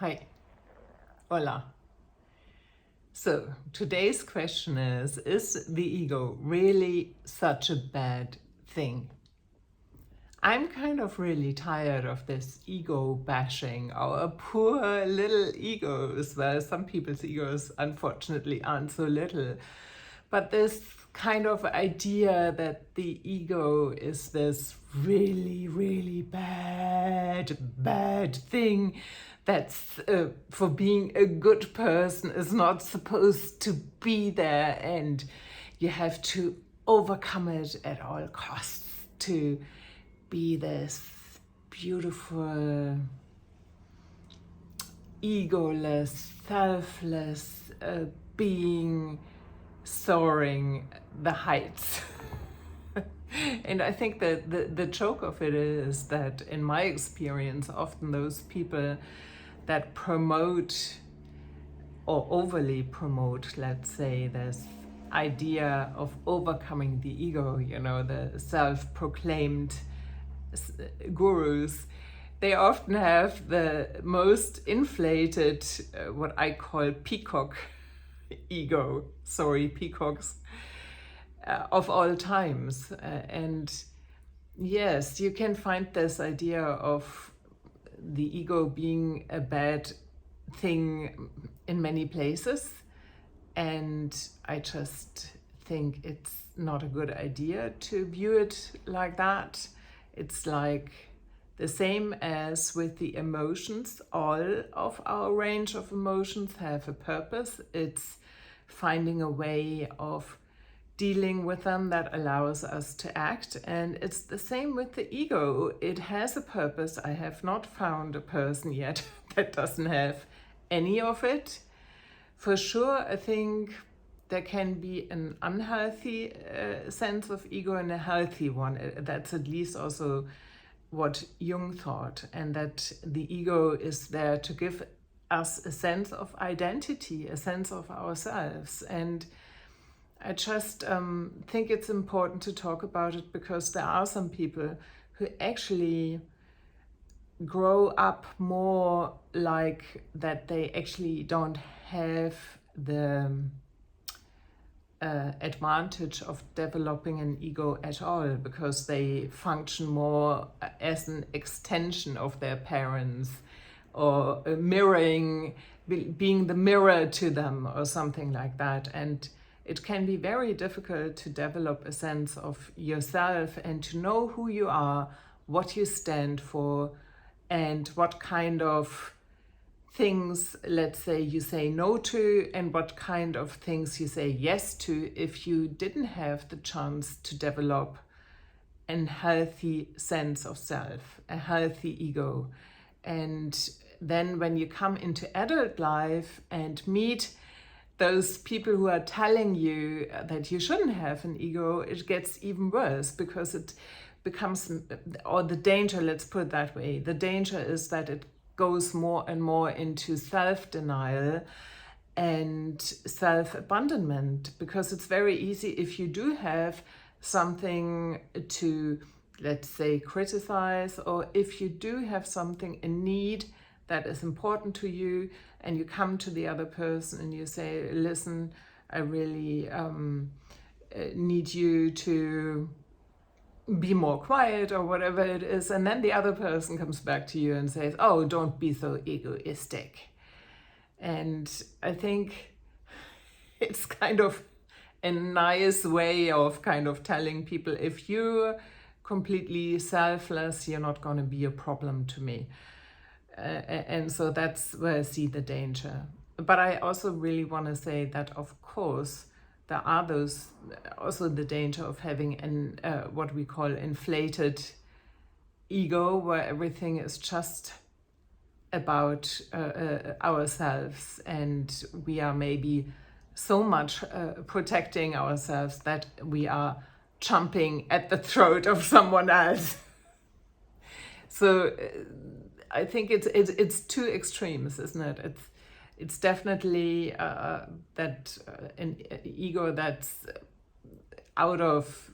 Hi, hola. So today's question is the ego really such a bad thing? I'm kind of really tired of this ego bashing, our poor little egos. Well, some people's egos unfortunately aren't so little. But this kind of idea that the ego is this really, really bad thing that's for being a good person is not supposed to be there, and you have to overcome it at all costs to be this beautiful, egoless, selfless being soaring the heights. And I think that the joke of it is that, in my experience, often those people that promote or overly promote, let's say, this idea of overcoming the ego, the self-proclaimed gurus, they often have the most inflated, what I call peacock ego, sorry, peacocks, of all times. And yes, you can find this idea of the ego being a bad thing in many places. And I just think it's not a good idea to view it like that. It's like the same as with the emotions. All of our range of emotions have a purpose. It's finding a way of dealing with them that allows us to act. And it's the same with the ego. It has a purpose. I have not found a person yet that doesn't have any of it. For sure, I think there can be an unhealthy sense of ego and a healthy one. That's at least also what Jung thought, and that the ego is there to give us a sense of identity, a sense of ourselves. And I just think it's important to talk about it, because there are some people who actually grow up more like that. They actually don't have the advantage of developing an ego at all, because they function more as an extension of their parents, or mirroring, being the mirror to them, or something like that. And it can be very difficult to develop a sense of yourself and to know who you are, what you stand for, and what kind of things, let's say, you say no to, and what kind of things you say yes to, if you didn't have the chance to develop a healthy sense of self, a healthy ego. And then when you come into adult life and meet those people who are telling you that you shouldn't have an ego, it gets even worse, because it becomes, or the danger, let's put it that way, the danger is that it goes more and more into self-denial and self-abandonment, because it's very easy, if you do have something to, let's say, criticize, or if you do have something, a need that is important to you, and you come to the other person and you say, listen, I really need you to be more quiet, or whatever it is, and then the other person comes back to you and says, oh, don't be so egoistic. And I think it's kind of a nice way of kind of telling people, if you're completely selfless, you're not going to be a problem to me. And so that's where I see the danger. But I also really want to say that, of course, there are those, also the danger of having an what we call inflated ego, where everything is just about ourselves, and we are maybe so much protecting ourselves that we are jumping at the throat of someone else. So I think it's two extremes, isn't it? It's definitely that an ego that's out of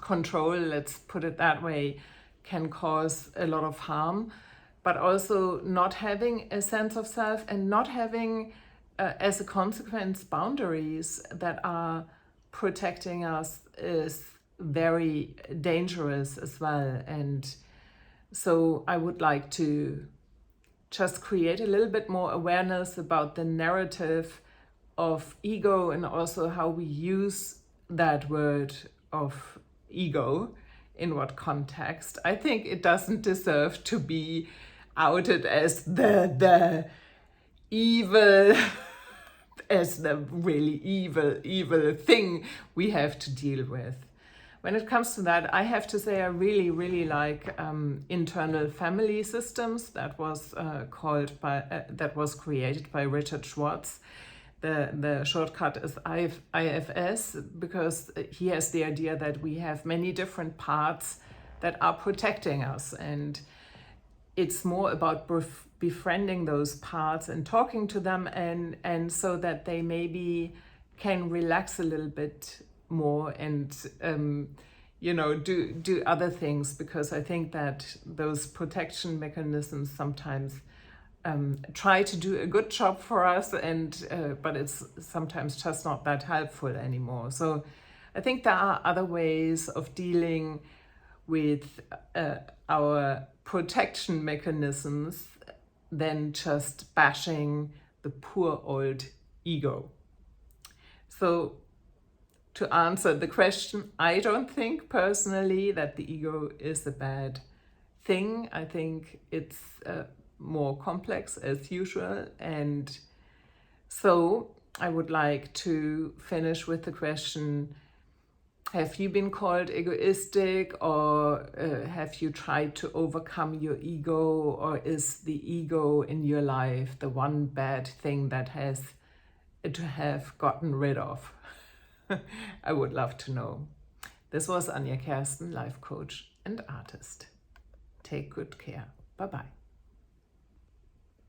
control, let's put it that way, can cause a lot of harm. but also not having a sense of self and not having, as a consequence, boundaries that are protecting us is very dangerous as well. And so I would like to just create a little bit more awareness about the narrative of ego and also how we use that word of ego in what context. I think it doesn't deserve to be outed as the evil, as the really evil thing we have to deal with. When it comes to that, I have to say I really like internal family systems. That was that was created by Richard Schwartz. The shortcut is IFS, because he has the idea that we have many different parts that are protecting us, and it's more about befriending those parts and talking to them, and so that they maybe can relax a little bit more and do other things, because I think that those protection mechanisms sometimes try to do a good job for us, and but it's sometimes just not that helpful anymore. So I think there are other ways of dealing with our protection mechanisms than just bashing the poor old ego. So to answer the question, I don't think personally that the ego is a bad thing. I think it's more complex as usual. And so I would like to finish with the question, have you been called egoistic, or have you tried to overcome your ego, or is the ego in your life the one bad thing that has to have gotten rid of? I would love to know. This was Anja Kersten, life coach and artist. Take good care. Bye-bye.